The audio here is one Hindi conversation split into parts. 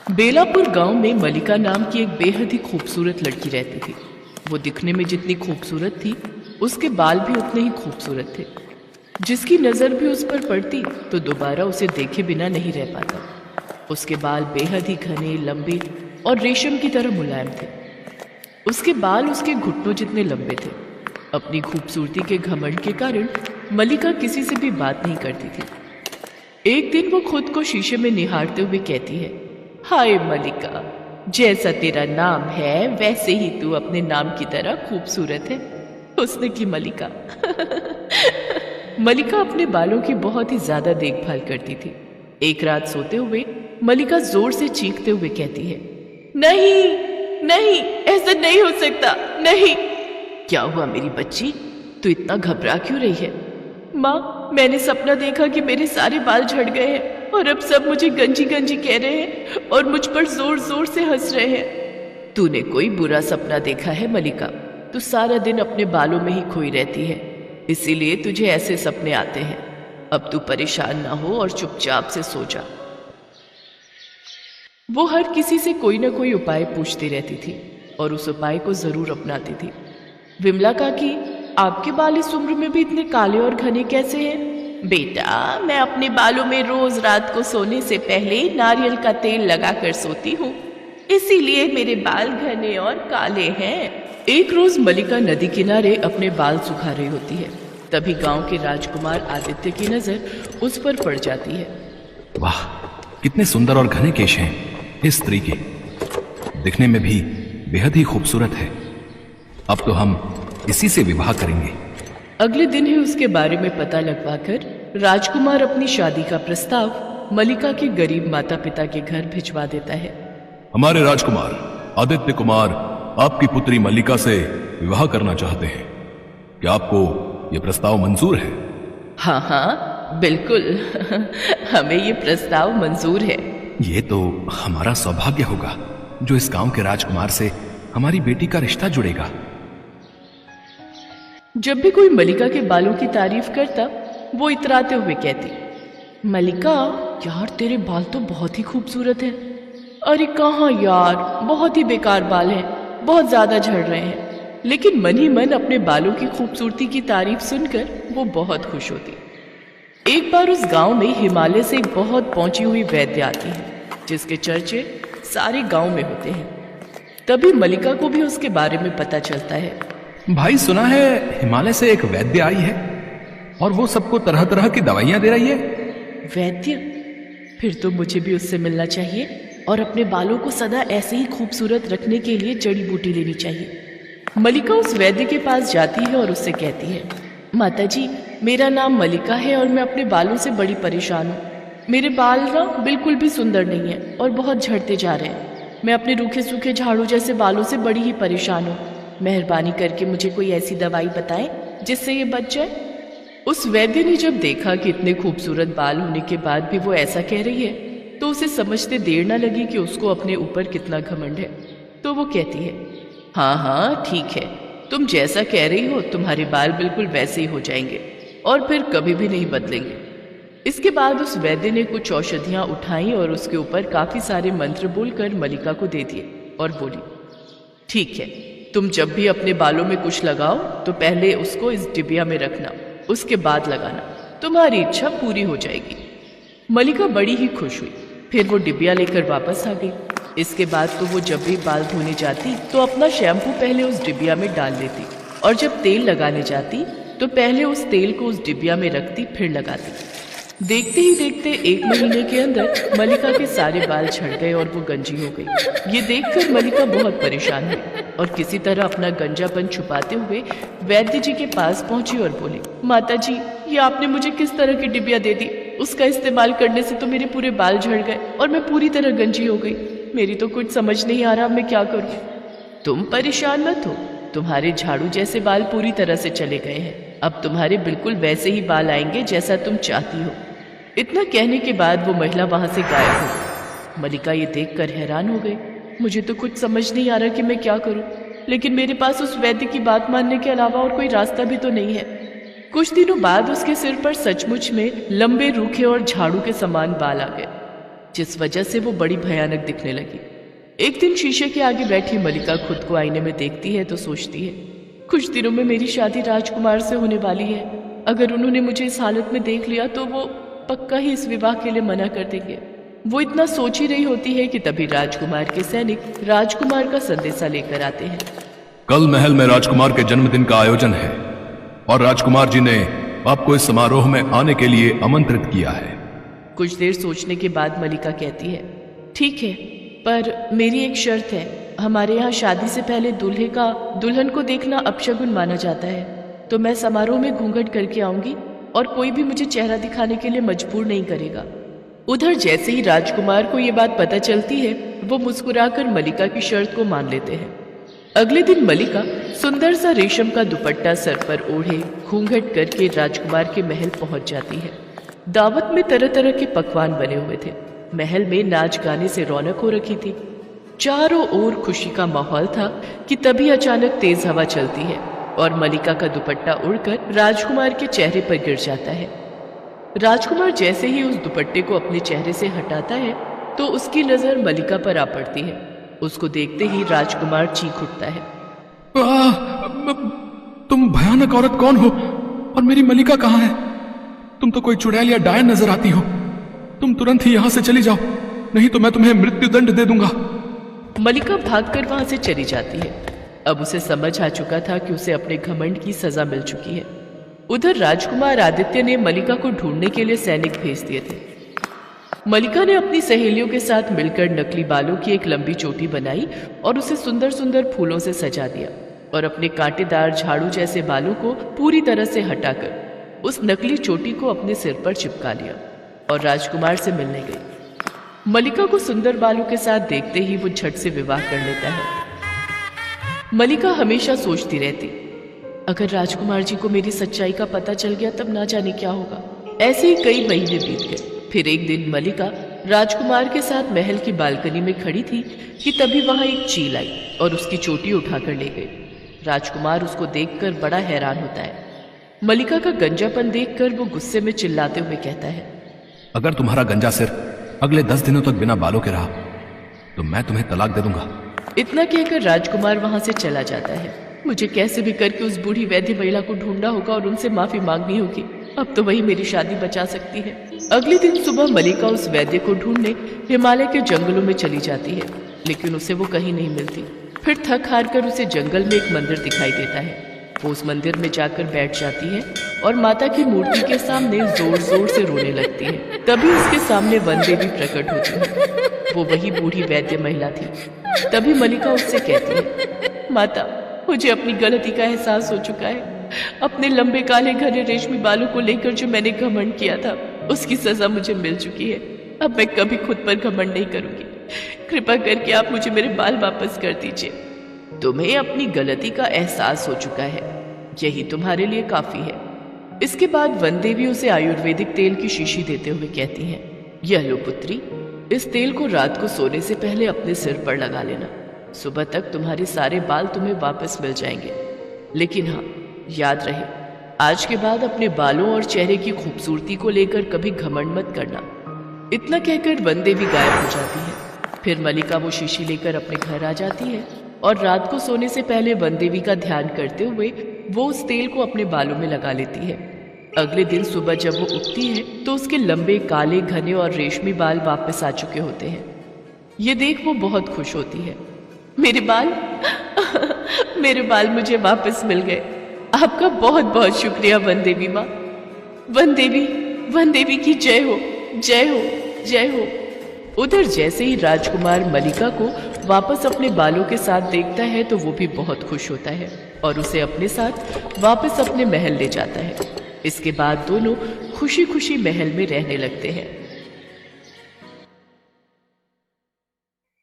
बेलापुर गांव में मलिका नाम की एक बेहद ही खूबसूरत लड़की रहती थी। वो दिखने में जितनी खूबसूरत थी, उसके बाल भी उतने ही खूबसूरत थे। जिसकी नज़र भी उस पर पड़ती तो दोबारा उसे देखे बिना नहीं रह पाता। उसके बाल बेहद ही घने, लंबे और रेशम की तरह मुलायम थे। उसके बाल उसके घुटनों जितने लंबे थे। अपनी खूबसूरती के घमंड के कारण मलिका किसी से भी बात नहीं करती थी। एक दिन वो खुद को शीशे में निहारते हुए कहती है, हाय मलिका, जैसा तेरा नाम है वैसे ही तू अपने नाम की तरह खूबसूरत है। उसने की मलिका। मलिका अपने बालों की बहुत ही ज्यादा देखभाल करती थी। एक रात सोते हुए मलिका जोर से चीखते हुए कहती है, नहीं नहीं, ऐसा नहीं हो सकता, नहीं। क्या हुआ मेरी बच्ची, तू इतना घबरा क्यों रही है? माँ, मैंने सपना देखा कि मेरे सारे बाल झड़ गए हैं और अब सब मुझे गंजी गंजी कह रहे हैं और मुझ पर जोर जोर से हंस रहे हैं। तूने कोई बुरा सपना देखा है मलिका? तू सारा दिन अपने बालों में ही खोई रहती है, इसीलिए तुझे ऐसे सपने आते हैं। अब तू परेशान ना हो और चुपचाप से सो जा। वो हर किसी से कोई ना कोई उपाय पूछती रहती थी और उस उपाय को जरूर अपनाती थी। विमला काकी, आपके बाल इस उम्र में भी इतने काले और घने कैसे हैं? बेटा, मैं अपने बालों में रोज रात को सोने से पहले नारियल का तेल लगाकर सोती हूँ, इसीलिए मेरे बाल घने और काले हैं। एक रोज मलिका नदी किनारे अपने बाल सुखा रही होती है। तभी गांव के राजकुमार आदित्य की नजर उस पर पड़ जाती है। वाह, कितने सुंदर और घने केश हैं इस स्त्री के, दिखने में भी बेहद ही खूबसूरत है। अब तो हम इसी से विवाह करेंगे। अगले दिन ही उसके बारे में पता लगवाकर राजकुमार अपनी शादी का प्रस्ताव मलिका के गरीब माता पिता के घर भिजवा देता है। हमारे राजकुमार आदित्य कुमार आपकी पुत्री मल्लिका से विवाह करना चाहते हैं। क्या आपको यह प्रस्ताव मंजूर है? हाँ हाँ, बिल्कुल। हमें ये प्रस्ताव मंजूर है। ये तो हमारा सौभाग्य होगा जो इस गांव के राजकुमार से हमारी बेटी का रिश्ता जुड़ेगा। जब भी कोई मलिका के बालों की तारीफ करता, वो इतराते हुए कहती, मलिका यार, तेरे बाल तो बहुत ही खूबसूरत हैं। अरे कहाँ यार, बहुत ही बेकार बाल हैं, बहुत ज्यादा झड़ रहे हैं। लेकिन मन ही मन अपने बालों की खूबसूरती की तारीफ सुनकर वो बहुत खुश होती। एक बार उस गांव में हिमालय से एक बहुत पहुंची हुई वैद्य आती है, जिसके चर्चे सारे गांव में होते हैं। तभी मलिका को भी उसके बारे में पता चलता है। भाई, सुना है हिमालय से एक वैद्य आई है और वो सबको तरह तरह की दवाइयां दे रही है। वैद्य? फिर तो मुझे भी उससे मिलना चाहिए और अपने बालों को सदा ऐसे ही खूबसूरत रखने के लिए जड़ी बूटी लेनी चाहिए। मलिका उस वैद्य के पास जाती है और उससे कहती है, माता जी, मेरा नाम मलिका है और मैं अपने बालों से बड़ी परेशान हूँ। मेरे बाल ना बिल्कुल भी सुंदर नहीं है और बहुत झड़ते जा रहे हैं। मैं अपने रूखे सूखे झाड़ू जैसे बालों से बड़ी ही परेशान हूँ। मेहरबानी करके मुझे कोई ऐसी दवाई बताएं जिससे ये बच जाए। उस वैद्य ने जब देखा कि इतने खूबसूरत बाल होने के बाद भी वो ऐसा कह रही है, तो उसे समझते देर न लगी कि उसको अपने ऊपर कितना घमंड है। तो वो कहती है, हाँ हाँ ठीक है, तुम जैसा कह रही हो तुम्हारे बाल बिल्कुल वैसे ही हो जाएंगे और फिर कभी भी नहीं बदलेंगे। इसके बाद उस वैद्य ने कुछ औषधियां उठाई और उसके ऊपर काफी सारे मंत्र बोलकर मलिका को दे दिए और बोली, ठीक है, तुम जब भी अपने बालों में कुछ लगाओ तो पहले उसको इस डिबिया में रखना, उसके बाद लगाना, तुम्हारी इच्छा पूरी हो जाएगी। मलिका बड़ी ही खुश हुई। फिर वो डिबिया लेकर वापस आ गई। इसके बाद तो वो जब भी बाल धोने जाती तो अपना शैम्पू पहले उस डिबिया में डाल लेती और जब तेल लगाने जाती तो पहले उस तेल को उस डिबिया में रखती, फिर लगाती। देखते ही देखते 1 महीने के अंदर मलिका के सारे बाल झड़ गए और वो गंजी हो गई। ये देखकर मलिका बहुत परेशान हुई और किसी तरह अपना गंजापन छुपाते हुए वैद्य जी के पास पहुंची और बोली, माता जी, ये आपने मुझे किस तरह की डिबिया दे दी? उसका इस्तेमाल करने से तो मेरे पूरे बाल झड़ गए और मैं पूरी तरह गंजी हो गई। मेरी तो कुछ समझ नहीं आ रहा, मैं क्या करूं? तुम परेशान मत हो, तुम्हारे झाड़ू जैसे बाल पूरी तरह से चले गए हैं। अब तुम्हारे बिल्कुल वैसे ही बाल आएंगे जैसा तुम चाहती हो। इतना कहने के बाद वो महिला वहां से गायब हो गई। मलिका ये देखकर हैरान हो गई। मुझे तो कुछ समझ नहीं आ रहा कि मैं क्या करूं, लेकिन मेरे पास उस वैद्य की बात मानने के अलावा और कोई रास्ता भी तो नहीं है। कुछ दिनों बाद उसके सिर पर सचमुच में लंबे, रूखे और झाड़ू के समान बाल आ गए। जिस वजह से वो बड़ी भयानक दिखने लगी। एक दिन शीशे के आगे बैठी मलिका खुद को आईने में देखती है तो सोचती है, कुछ दिनों में मेरी शादी राजकुमार से होने वाली है। अगर उन्होंने मुझे इस हालत में देख लिया तो वो पक्का ही इस विवाह के लिए मना कर देंगे। वो इतना सोच ही रही होती है कि तभी राजकुमार के सैनिक राजकुमार का संदेशा लेकर आते हैं। कल महल में राजकुमार के जन्मदिन का आयोजन है और राजकुमार जी ने आपको इस समारोह में आने के लिए आमंत्रित किया है। कुछ देर सोचने के बाद मलिका कहती है, ठीक है, पर मेरी एक शर्त है। हमारे यहाँ शादी से पहले दुल्हन को देखना अपशगुन माना जाता है, तो मैं समारोह में घूंघट करके आऊंगी और कोई भी मुझे चेहरा दिखाने के लिए मजबूर नहीं करेगा। उधर जैसे ही राजकुमार को ये बात पता चलती है, वो मुस्कुराकर मलिका की शर्त को मान लेते हैं। अगले दिन मलिका सुंदर सा रेशम का दुपट्टा सर पर ओढ़े घूंघट करके राजकुमार के महल पहुंच जाती है। दावत में तरह तरह के पकवान बने हुए थे। महल में नाच गाने से रौनक हो रखी थी। चारों ओर खुशी का माहौल था कि तभी अचानक तेज हवा चलती है और मलिका का दुपट्टा उड़कर राजकुमार के चेहरे पर गिर जाता है। राजकुमार जैसे ही उस दुपट्टे को अपने चेहरे से हटाता है तो उसकी नजर मलिका पर आ पड़ती है। उसको देखते ही राजकुमार चीख उठता है, तुम भयानक औरत कौन हो और मेरी मलिका कहाँ है? तुम तो कोई चुड़ैल या डायन नजर आती हो। तुम तुरंत ही यहाँ से चली जाओ, नहीं तो मैं तुम्हें मृत्युदंड दे दूंगा। मलिका भागकर वहां से चली जाती है। अब उसे समझ आ चुका था कि उसे अपने घमंड की सजा मिल चुकी है। उधर राजकुमार आदित्य ने मलिका को ढूंढने के लिए सैनिक भेज दिए थे। मलिका ने अपनी सहेलियों के साथ मिलकर नकली बालों की एक लंबी चोटी बनाई और उसे सुंदर सुंदर फूलों से सजा दिया और अपने कांटेदार झाड़ू जैसे बालों को पूरी तरह से हटाकर उस नकली चोटी को अपने सिर पर चिपका लिया और राजकुमार से मिलने गई। मलिका को सुंदर बालों के साथ देखते ही वो झट से विवाह कर लेता है। मलिका हमेशा सोचती रहती, अगर राजकुमार जी को मेरी सच्चाई का पता चल गया तब ना जाने क्या होगा। ऐसे ही कई महीने बीत गए। फिर एक दिन मलिका राजकुमार के साथ महल की बालकनी में खड़ी थी कि तभी वहां एक चील आई और उसकी चोटी उठाकर ले गई। राजकुमार उसको देखकर बड़ा हैरान होता है। मलिका का गंजापन देखकर वो गुस्से में चिल्लाते हुए कहता है, अगर तुम्हारा गंजा सिर अगले 10 दिनों तक बिना बालों के रहा तो मैं तुम्हें तलाक दे दूंगा। इतना कहकर राजकुमार वहां से चला जाता है। मुझे कैसे भी करके उस बूढ़ी वैद्य महिला को ढूंढना होगा और उनसे माफी मांगनी होगी। अब तो वही मेरी शादी बचा सकती है। अगले दिन सुबह मलिका उस वैद्य को ढूंढने हिमालय के जंगलों में चली जाती है, लेकिन उसे वो कहीं नहीं मिलती। फिर थक हार कर उसे जंगल में एक मंदिर दिखाई देता है। वो उस मंदिर में जाकर बैठ जाती है और माता की मूर्ति के सामने जोर जोर से रोने लगती है। तभी उसके सामने वन देवी प्रकट होती है। वो वही बूढ़ी वैद्य महिला थी। तभी मलिका उससे कहती है, माता, मुझे अपनी गलती का एहसास हो चुका है। अपने लंबे काले घने रेशमी बालों को लेकर जो मैंने घमंड किया था उसकी सजा मुझे मिल चुकी है। अब मैं कभी खुद पर घमंड नहीं करूंगी। कृपा करके आप मुझे मेरे बाल वापस कर दीजिए। तुम्हें अपनी गलती का एहसास हो चुका है, यही तुम्हारे लिए काफी है। इसके बाद वन देवी उसे आयुर्वेदिक तेल की शीशी देते हुए कहती हैं, यह लो पुत्री, इस तेल को रात को सोने से पहले अपने सिर पर लगा लेना। सुबह तक तुम्हारे सारे बाल तुम्हें वापस मिल जाएंगे। लेकिन हाँ, याद रहे, आज के बाद अपने बालों और चेहरे की खूबसूरती को लेकर कभी घमंड मत करना। इतना कहकर वन देवी गायब हो जाती है। फिर मलिका वो शीशी लेकर अपने घर आ जाती है और रात को सोने से पहले वन देवी का ध्यान करते हुए वो उस तेल को अपने बालों में लगा लेती है। अगले दिन सुबह जब वो उठती है तो उसके लंबे काले घने और रेशमी बाल वापस आ चुके होते हैं। ये देख वो बहुत खुश होती है। मेरे बाल मेरे बाल मुझे वापस मिल गए। आपका बहुत बहुत शुक्रिया वन देवी माँ। वन देवी की जय हो, जय हो, जय हो। उधर जैसे ही राजकुमार मलिका को वापस अपने बालों के साथ देखता है तो वो भी बहुत खुश होता है और उसे अपने साथ वापस अपने महल ले जाता है। इसके बाद दोनों खुशी खुशी महल में रहने लगते हैं।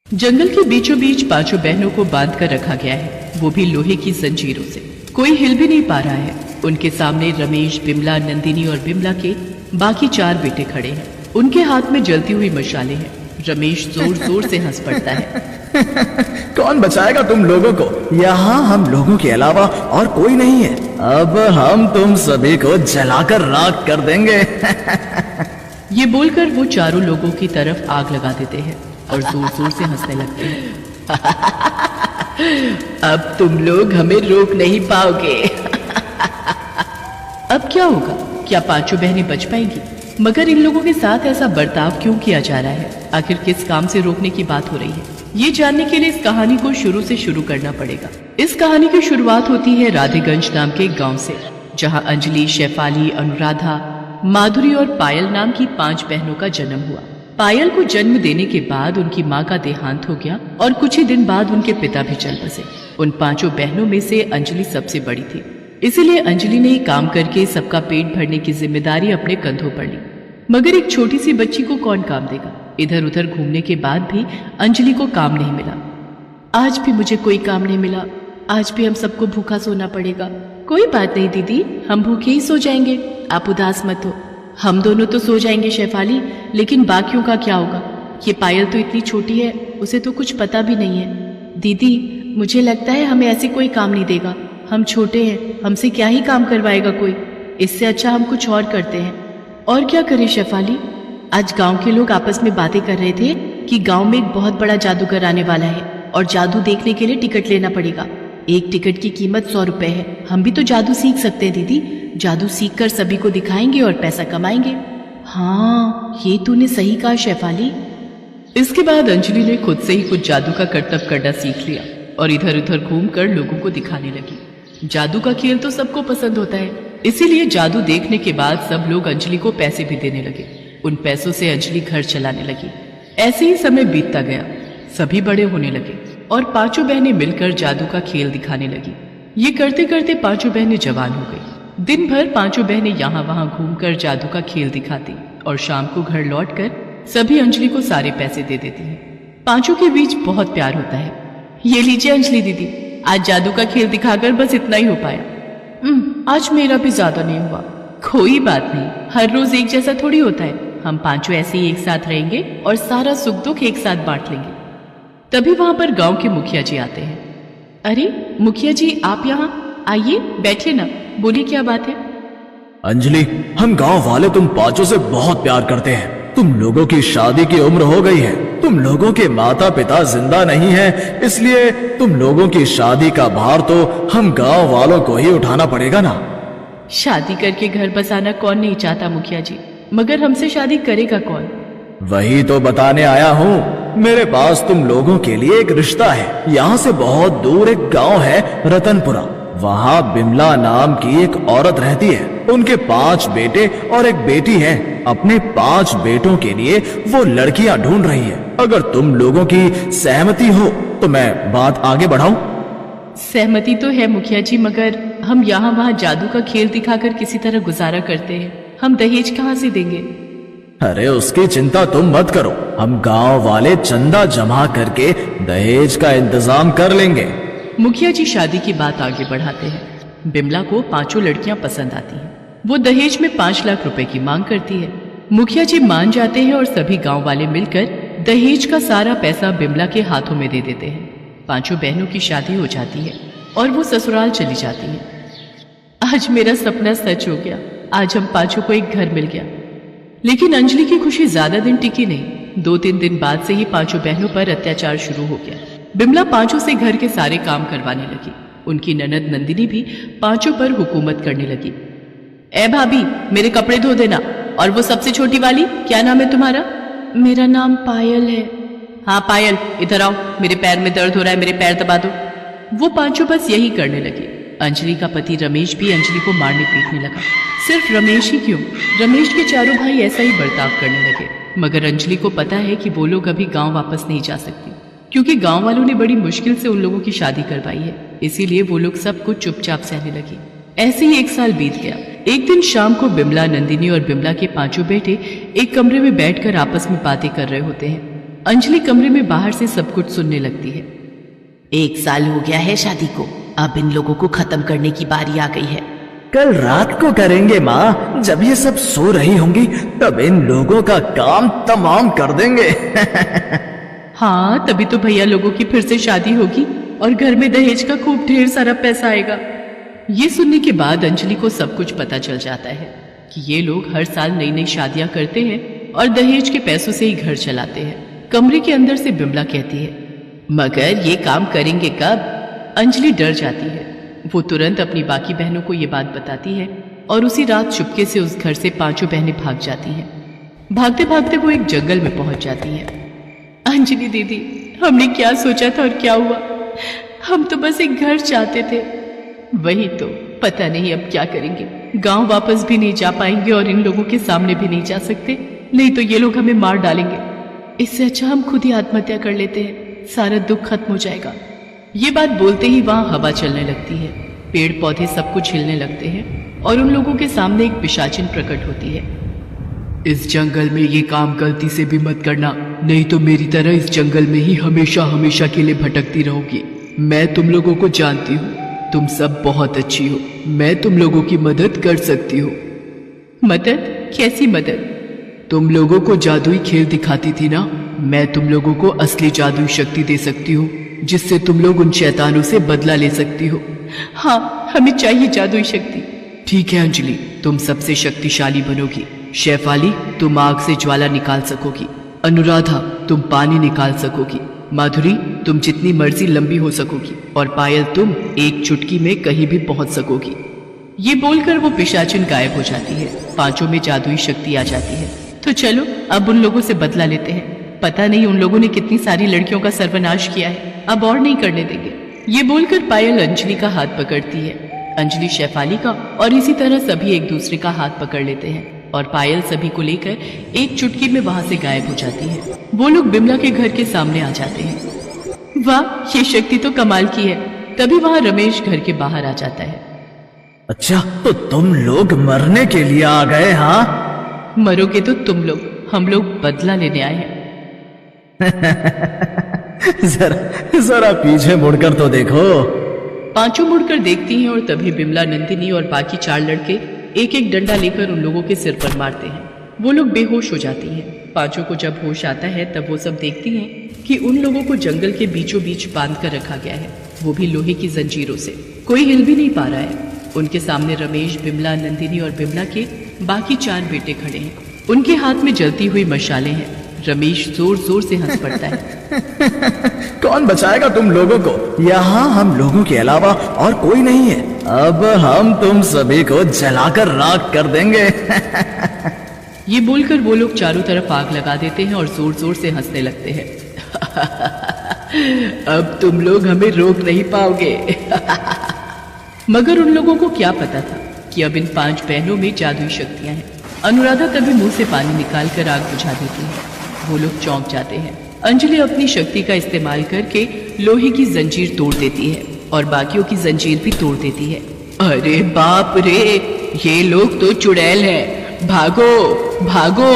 जंगल के बीचों बीच 5 बहनों को बांध कर रखा गया है, वो भी लोहे की जंजीरों से। कोई हिल भी नहीं पा रहा है। उनके सामने रमेश, बिमला, नंदिनी और बिमला के बाकी 4 बेटे खड़े हैं। उनके हाथ में जलती हुई मशालें हैं। रमेश जोर जोर से हंस पड़ता है। कौन बचाएगा तुम लोगों को? यहाँ हम लोगों के अलावा और कोई नहीं है। अब हम तुम सभी को जलाकर राख कर देंगे। ये बोलकर वो चारों लोगों की तरफ आग लगा देते हैं और जोर जोर से हंसने लगते हैं। अब तुम लोग हमें रोक नहीं पाओगे। अब क्या होगा? क्या पांचों बहनें बच पाएंगी? मगर इन लोगों के साथ ऐसा बर्ताव क्यों किया जा रहा है? आखिर किस काम से रोकने की बात हो रही है? ये जानने के लिए इस कहानी को शुरू से शुरू करना पड़ेगा। इस कहानी की शुरुआत होती है राधेगंज नाम के एक गांव से, जहां अंजलि, शेफाली, अनुराधा, माधुरी और पायल नाम की 5 बहनों का जन्म हुआ। पायल को जन्म देने के बाद उनकी मां का देहांत हो गया और कुछ ही दिन बाद उनके पिता भी चल बसे। उन 5 बहनों में से अंजलि सबसे बड़ी थी, इसीलिए अंजलि ने काम करके सबका पेट भरने की जिम्मेदारी अपने कंधों पर ली। मगर एक छोटी सी बच्ची को कौन काम देगा? इधर उधर घूमने के बाद भी अंजलि को काम नहीं मिला। आज भी मुझे कोई काम नहीं मिला, आज भी हम सबको भूखा सोना पड़ेगा। कोई बात नहीं दीदी, हम भूखे ही सो जाएंगे, आप उदास मत हो। हम दोनों तो सो जाएंगे शेफाली, लेकिन बाकियों का क्या होगा? ये पायल तो इतनी छोटी है, उसे तो कुछ पता भी नहीं है। दीदी, मुझे लगता है हमें ऐसे कोई काम नहीं देगा, हम छोटे हैं, हमसे क्या ही काम करवाएगा कोई। इससे अच्छा हम कुछ और करते हैं। और क्या करें शेफाली? आज गांव के लोग आपस में बातें कर रहे थे कि गांव में एक बहुत बड़ा जादूगर आने वाला है और जादू देखने के लिए टिकट लेना पड़ेगा। एक टिकट की कीमत 100 रुपए है। हम भी तो जादू सीख सकते हैं दीदी, जादू सीख कर सभी को दिखाएंगे और पैसा कमाएंगे। हाँ, ये तूने सही कहा शेफाली। इसके बाद अंजलि ने खुद से ही कुछ जादू का करतब करना सीख लिया और इधर उधर घूमकर लोगों को दिखाने लगी। जादू का खेल तो सबको पसंद होता है, इसीलिए जादू देखने के बाद सब लोग अंजलि को पैसे भी देने लगे। उन पैसों से अंजलि घर चलाने लगी। ऐसे ही समय बीतता गया, सभी बड़े होने लगे और 5 बहनें मिलकर जादू का खेल दिखाने लगी। ये करते करते 5 बहनें जवान हो गई। दिन भर 5 बहनें यहाँ वहां घूमकर जादू का खेल दिखाती और शाम को घर लौटकर सभी अंजलि को सारे पैसे दे देती हैं। 5 के बीच बहुत प्यार होता है। ये लीजिए अंजलि दीदी, आज जादू का खेल दिखाकर बस इतना ही हो पाया। आज मेरा भी ज्यादा नहीं हुआ। कोई बात नहीं, हर रोज एक जैसा थोड़ी होता है। हम 5 ऐसे ही एक साथ रहेंगे और सारा सुख दुख एक साथ बांट लेंगे। तभी वहां पर गांव के मुखिया जी आते हैं। अरे मुखिया जी, आप यहाँ आइए, बैठिए ना, बोलिए क्या बात है? अंजलि, हम गांव वाले तुम 5 से बहुत प्यार करते हैं। तुम लोगों की शादी की उम्र हो गई है, तुम लोगों के माता पिता जिंदा नहीं हैं, इसलिए तुम लोगों की शादी का भार तो हम गांव वालों को ही उठाना पड़ेगा ना। शादी करके घर बसाना कौन नहीं चाहता मुखिया जी, मगर हमसे शादी करेगा कौन? वही तो बताने आया हूँ। मेरे पास तुम लोगों के लिए एक रिश्ता है। यहाँ से बहुत दूर एक गांव है रतनपुरा, वहाँ बिमला नाम की एक औरत रहती है। उनके 5 बेटे और एक बेटी है। अपने 5 बेटों के लिए वो लड़कियां ढूंढ रही है। अगर तुम लोगों की सहमति हो तो मैं बात आगे बढ़ाऊं? सहमति तो है मुखिया जी, मगर हम यहाँ वहाँ जादू का खेल दिखाकर किसी तरह गुजारा करते हैं। हम दहेज कहाँ से देंगे? अरे उसकी चिंता तुम मत करो, हम गांव वाले चंदा जमा करके दहेज का इंतजाम कर लेंगे। मुखिया जी शादी की बात आगे बढ़ाते हैं। बिमला को 5 लड़कियां पसंद आती हैं। वो दहेज में 5 लाख रुपए की मांग करती है। मुखिया जी मान जाते हैं और सभी गांव वाले मिलकर दहेज का सारा पैसा बिमला के हाथों में दे देते हैं। 5 बहनों की शादी हो जाती है और वो ससुराल चली जाती है। आज मेरा सपना सच हो गया, आज हम 5 को एक घर मिल गया। लेकिन अंजलि की खुशी ज्यादा दिन टिकी नहीं। 2-3 दिन बाद से ही 5 बहनों पर अत्याचार शुरू हो गया। बिमला 5 से घर के सारे काम करवाने लगी। उनकी ननद नंदिनी भी 5 पर हुकूमत करने लगी। ए भाभी, मेरे कपड़े धो देना। और वो सबसे छोटी वाली, क्या नाम है तुम्हारा? मेरा नाम पायल है। हाँ पायल, इधर आओ, मेरे पैर में दर्द हो रहा है, मेरे पैर दबा दो। वो 5 बस यही करने लगे। अंजलि का पति रमेश भी अंजलि को मारने पीटने लगा। सिर्फ रमेश ही क्यों, रमेश के चारों भाई ऐसा ही बर्ताव करने लगे। मगर अंजलि को पता है कि वो लोग अभी गांव वापस नहीं जा सकती, क्योंकि गांव वालों ने बड़ी मुश्किल से उन लोगों की शादी करवाई है। इसीलिए वो लोग सब कुछ चुपचाप सहने लगी। ऐसे ही 1 साल बीत गया। एक दिन शाम को बिमला, नंदिनी और बिमला के 5 बेटे एक कमरे में बैठकर आपस में बातें कर रहे होते हैं। अंजलि कमरे में बाहर से सब कुछ सुनने लगती है। 1 साल हो गया है शादी को, अब इन लोगों को खत्म करने की बारी आ गई है। कल रात को करेंगे माँ, जब ये सब सो रही होंगी तब इन लोगों का काम तमाम कर देंगे। हाँ, तभी तो भैया लोगों की फिर से शादी होगी और घर में दहेज का खूब ढेर सारा पैसा आएगा। ये सुनने के बाद अंजलि को सब कुछ पता चल जाता है कि ये लोग हर साल नई नई शादियां करते हैं और दहेज के पैसों से ही घर चलाते हैं। कमरे के अंदर से बिमला कहती है, मगर ये काम करेंगे कब? अंजलि डर जाती है। वो तुरंत अपनी बाकी बहनों को ये बात बताती है और उसी रात चुपके से उस घर से पांचों बहनें भाग जाती हैं। भागते भागते वो एक जंगल में पहुंच जाती हैं। अंजलि दीदी, हमने क्या सोचा था और क्या हुआ? हम तो बस एक घर चाहते थे। वही तो, पता नहीं अब क्या करेंगे। गांव वापस भी नहीं जा पाएंगे और इन लोगों के सामने भी नहीं जा सकते, नहीं तो ये लोग हमें मार डालेंगे। इससे अच्छा हम खुद ही आत्महत्या कर लेते हैं, सारा दुख खत्म हो जाएगा। ये बात बोलते ही वहां हवा चलने लगती है, पेड़ पौधे सब कुछ हिलने लगते हैं और उन लोगों के सामने एक पिशाचिन प्रकट होती है। इस जंगल में ये काम गलती से भी मत करना, नहीं तो मेरी तरह इस जंगल में ही हमेशा हमेशा के लिए भटकती रहोगी। मैं तुम लोगों को जानती हूँ, तुम सब बहुत अच्छी हो, मैं तुम लोगों की मदद कर सकती हूँ। मदद? कैसी मदद? तुम लोगों को जादुई खेल दिखाती थी ना, मैं तुम लोगों को असली जादुई शक्ति दे सकती हूँ, जिससे तुम लोग उन शैतानों से बदला ले सकती हो। हाँ, हमें चाहिए जादुई शक्ति। ठीक है अंजलि, तुम सबसे शक्तिशाली बनोगी। शेफाली, तुम आग से ज्वाला निकाल सकोगी। अनुराधा, तुम पानी निकाल सकोगी। माधुरी, तुम जितनी मर्जी लंबी हो सकोगी। और पायल, तुम एक चुटकी में कहीं भी पहुंच सकोगी। ये बोलकर वो पिशाचिन गायब हो जाती है। पांचों में जादुई शक्ति आ जाती है। तो चलो अब उन लोगों से बदला लेते हैं। पता नहीं उन लोगों ने कितनी सारी लड़कियों का सर्वनाश किया है, अब और नहीं करने देंगे। ये बोलकर पायल अंजलि का हाथ पकड़ती है, अंजलि शेफाली का, और इसी तरह सभी एक दूसरे का हाथ पकड़ लेते हैं और पायल सभी को लेकर एक चुटकी में वहां से गायब हो जाती है। वो लोग बिमला के घर के सामने आ जाते हैं। वाह, ये शक्ति तो कमाल की है। तभी वहां रमेश घर के बाहर आ जाता है। अच्छा, तो तुम लोग मरने के लिए आ गए? हाँ, मरोगे तो तुम लोग, हम लोग बदला लेने आए हैं। जरा पीछे मुड़कर तो देखो। पांचों मुड़कर देखती हैं और तभी बिमला, नंदिनी और बाकी 4 लड़के एक एक डंडा लेकर उन लोगों के सिर पर मारते हैं। वो लोग बेहोश हो जाती हैं। पांचों को जब होश आता है तब वो सब देखती हैं कि उन लोगों को जंगल के बीचों बीच बांध कर रखा गया है, वो भी लोहे की जंजीरों से। कोई हिल भी नहीं पा रहा है। उनके सामने रमेश, बिमला, नंदिनी और बिमला के बाकी 4 बेटे खड़े हैं। उनके हाथ में जलती हुई मशालें हैं। रमेश जोर जोर से हंस पड़ता है। कौन बचाएगा तुम लोगों को? यहाँ हम लोगों के अलावा और कोई नहीं है। अब हम तुम सभी को जलाकर राख कर देंगे। ये बोलकर वो लोग चारों तरफ आग लगा देते हैं और जोर जोर से हंसने लगते हैं। अब तुम लोग हमें रोक नहीं पाओगे। मगर उन लोगों को क्या पता था कि अब इन 5 बहनों में जादुई शक्तियां हैं। अनुराधा तभी मुंह से पानी निकालकर आग बुझा देती है। वो लोग चौंक जाते हैं। अंजलि अपनी शक्ति का इस्तेमाल करके लोहे की जंजीर तोड़ देती है और बाकियों की जंजीर भी तोड़ देती है। अरे बाप रे, ये लोग तो चुड़ैल हैं, भागो भागो।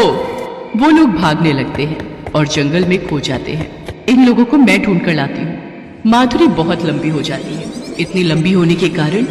वो लोग भागने लगते हैं और जंगल में खो जाते हैं। इन लोगों को मैं ढूंढ कर लाती हूँ। माधुरी बहुत लंबी हो जाती है। इतनी लंबी होने के कारण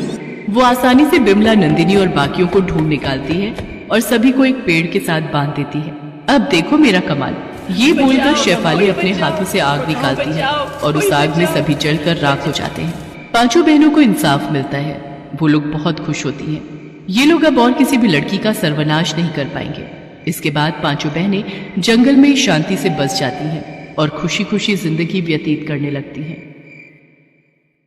वो आसानी से बिमला, नंदिनी और बाकियों को ढूंढ निकालती है और सभी को एक पेड़ के साथ बांध देती है। अब देखो मेरा कमाल। ये बोलकर शेफाली अपने हाथों से आग निकालती है और उस आग में सभी जलकर राख हो जाते हैं। 5 बहनों को इंसाफ मिलता है। वो लोग बहुत खुश होती हैं। ये लोग अब और किसी भी लड़की का सर्वनाश नहीं कर पाएंगे। इसके बाद 5 बहनें जंगल में शांति से बस जाती हैं और खुशी खुशी जिंदगी व्यतीत करने लगती हैं।